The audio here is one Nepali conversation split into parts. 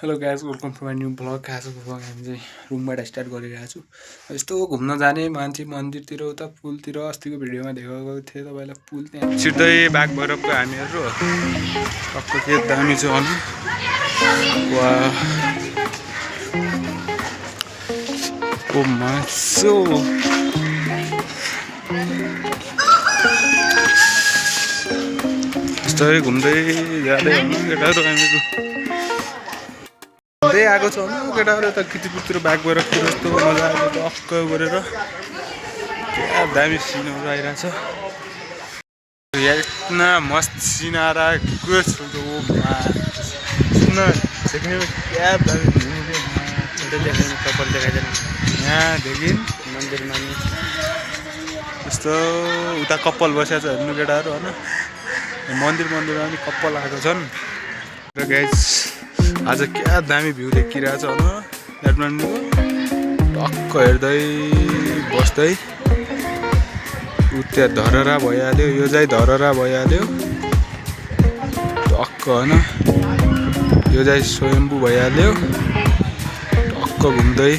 Hello guys welcome to my new blog. आजको ब्लग हामी चाहिँ रुमबाट स्टार्ट गरिरहेको छु। यस्तो घुम्न जाने मान्छे मन्दिरतिर उता पुलतिर अस्तिको भिडियोमा देखाएको थिएँ तपाईँलाई। पुल त्यहाँ सिधै बाघ भैरवको हामीहरू टक्क के दामी छ अनि वा ओ मासो यस्तै घुम्दै जाँदै हुनु केटाहरू हामीहरू घुम्दै आएको छ नि केटाहरू। त कितिपुरतिर बाघ भैरवतिर यस्तो मजा आएको टक्क गरेर क्या दामी सिनहरू आइरहेछ। इतना मस्त सीन आ रहा है कुछ तो देखने में क्या दामी यहाँदेखि मन्दिरमा नि यस्तो उता कपाल बसेको छ हेर्नु केटाहरू होइन। मन्दिरमा पनि कपाल आएको छन् र गाइस आज क्या दामी भ्यू देखिरहेछ होइन। काठमाडौँको टक्क हेर्दै बस्दै उता धरहरा भइहाल्यो, यो चाहिँ धरहरा भइहाल्यो टक्क होइन। यो चाहिँ स्वयम्भू भइहाल्यो टक्क घुम्दै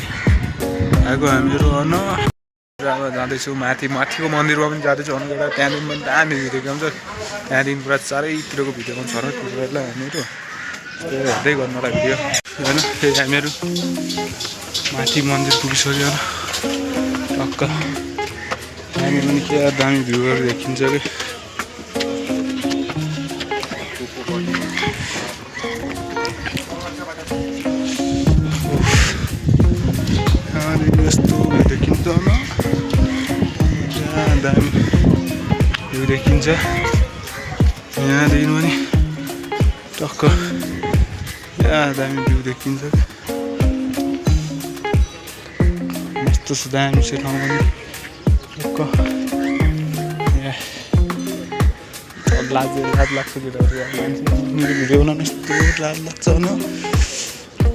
आएको हामीहरू होइन। अब जाँदैछौँ माथिको मन्दिरमा पनि जाँदैछौँ होइन केटा। त्यहाँदेखि पनि दामी भ्यू देखाउँछ। त्यहाँदेखि पुरा चारैतिरको भ्यू देखाउँछ छरकहरूलाई हामीहरू हेर्दै गर्नुलाई भिडियो होइन। फेरि हामीहरू माथि मन्दिर पुगिसक्यो टक्क। हामी पनि के दामी भ्यूहरू देखिन्छ कि यस्तो देखिन्छ न क्या दामी भ्यू देखिन्छ। यहाँदेखि पनि टक्क क्या दामी भ्यू देखिन्छ। यस्तो दामी छ ठाउँ पनि टक्क। लाज लाग्छ केटाहरू मान्छे मेरो भिडियो बनाउनु यस्तो लाज लाग्छ होइन।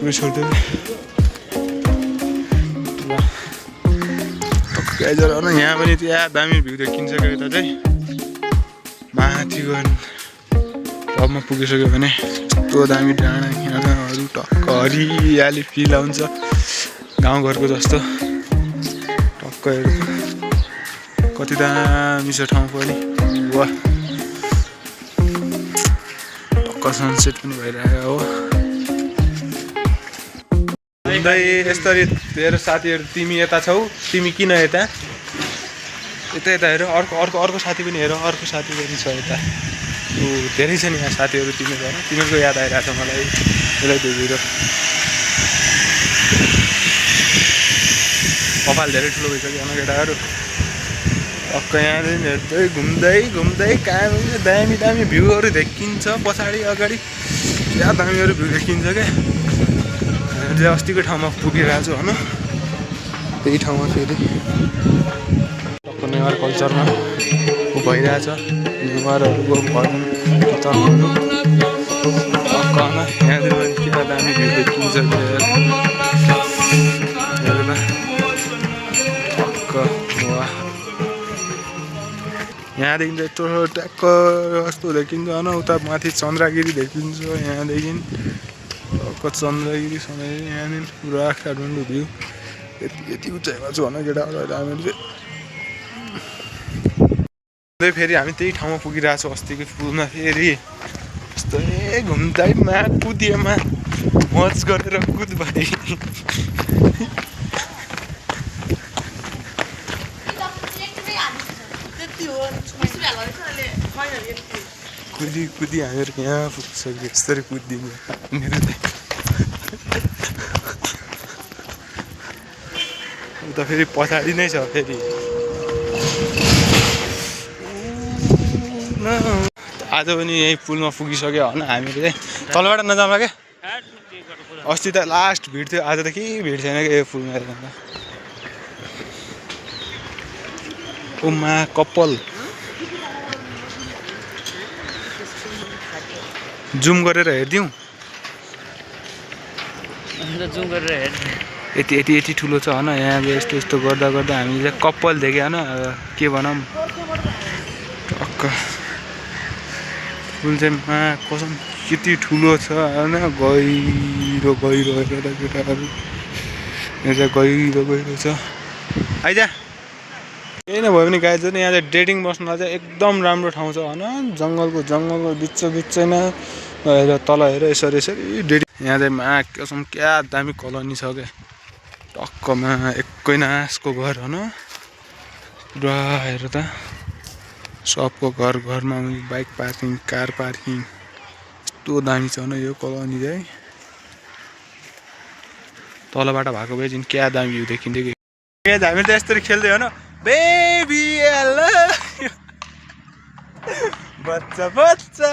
उयो छोड्दै गाइजर होइन। यहाँ पनि क्या दामी भ्यू देखिन्छ क्या। यता चाहिँ माथि गयो टपमा पुगिसक्यो भने यस्तो दामी डाँडा यहाँहरू टक्क हरियाली फिल आउँछ गाउँघरको जस्तो टक्क हेर्नु कति दामी छ ठाउँ पनि वा। टक्क सनसेट पनि भइरहेको हो। यसरी तेरो साथीहरू तिमी यता छौ, तिमी किन यता यता हेर। अर्को साथी पनि हेर, अर्को साथी पनि छ यता। धेरै छ नि यहाँ साथीहरू तिमीहरू होइन। तिमीहरूको याद आइरहेको छ मलाई यसलाई देखेर। कपाल धेरै ठुलो भइसक्यो होइन केटाहरू। टक्क यहाँदेखि हेर्दै घुम्दै कहाँ दामी दामी भ्यूहरू देखिन्छ पछाडि अगाडि क्या दामीहरू भ्यू देखिन्छ क्या। चाहिँ अस्तिको ठाउँमा पुगिरहेको छु होइन। त्यही ठाउँमा फेरि टक्क नेवार कल्चरमा भइरहेछ। नेवारहरूको भजन कीर्तनहरू टक्क होइन। यहाँतिर पनि क्या दामी भ्यू देखिन्छ हेरेर टक्क वा। यहाँदेखि चाहिँ यस्तो ट्याक्क कस्तो देखिन्छ होइन। उता माथि चन्द्रगिरी देखिन्छ यहाँदेखि टक्क चन्द्रगिरी यहाँदेखि पुरा काठमाडौँ भ्यू यति उचाइमा छु होइन केटाहरू। अहिले हामीहरू चाहिँ फेरि हामी त्यही ठाउँमा पुगिरहेछौँ अस्तिको पुलमा फेरि यस्तै घुम्दै कुदिएमा मज गरेर कुद भाइ। कुदी हामीहरू यहाँ पुगिसक्यो। यस्तरी कुदिदिनु मेरो चाहिँ उता फेरि पछाडि नै छ फेरि। आज पनि यही पुलमा पुगिसक्यो होइन हामीहरू चाहिँ। तलबाट नजाउँला क्या। अस्ति त लास्ट भिड थियो, आज त केही भिड छैन क्या यो पुलमा हेर्दा। ओमा कपाल जुम गरेर हेरिदिउँ। यति ठुलो छ होइन। यहाँ यस्तो गर्दा हामी चाहिँ कपाल देख्यो होइन। के भनौँ टक्क पुल चाहिँ कसम यति ठुलो छ होइन। गई गहिरो गहिरो हेरेर केटाहरू यहाँ चाहिँ गहिरो गहिरो छ आइज केही नभए पनि गाइज नि यहाँ चाहिँ डेटिङ बस्नलाई चाहिँ एकदम राम्रो ठाउँ छ होइन जङ्गलको बिचमा हेर तल हेर यसरी डेटिङ यहाँ चाहिँ मा कसम क्या दामी कलोनी छ क्या टक्कमा एकै नासको घर होइन पुरा हेर त सबको घरमा बाइक पार्किङ कार पार्किङ यस्तो दामी छ न यो कलोनी चाहिँ तलबाट भएको भए चाहिँ क्या दामी भ्यू देखिन्थ्यो कि हामी त यस्तरी खेल्दै हो न बेबी हेलो बच्चा बच्चा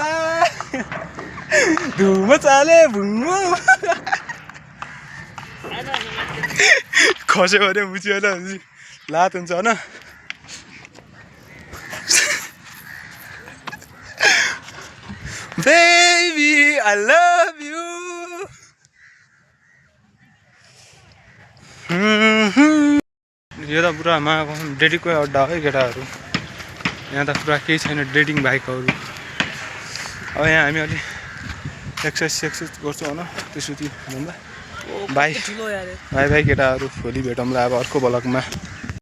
धुम चाले भुङ्गो खस्यो भने मुछ्यो त लात हुन्छ होइन बेबी आई लभ यु यो त पुरा डेटिङको अड्डा हो है केटाहरू यहाँ त पुरा केही छैन डेटिङ बाइकहरू अब यहाँ हामी अलि एक्सर्साइज गर्छौँ होइन त्यसपछि भन्दा बाई केटाहरू भोलि भेटौँला अब अर्को भ्लगमा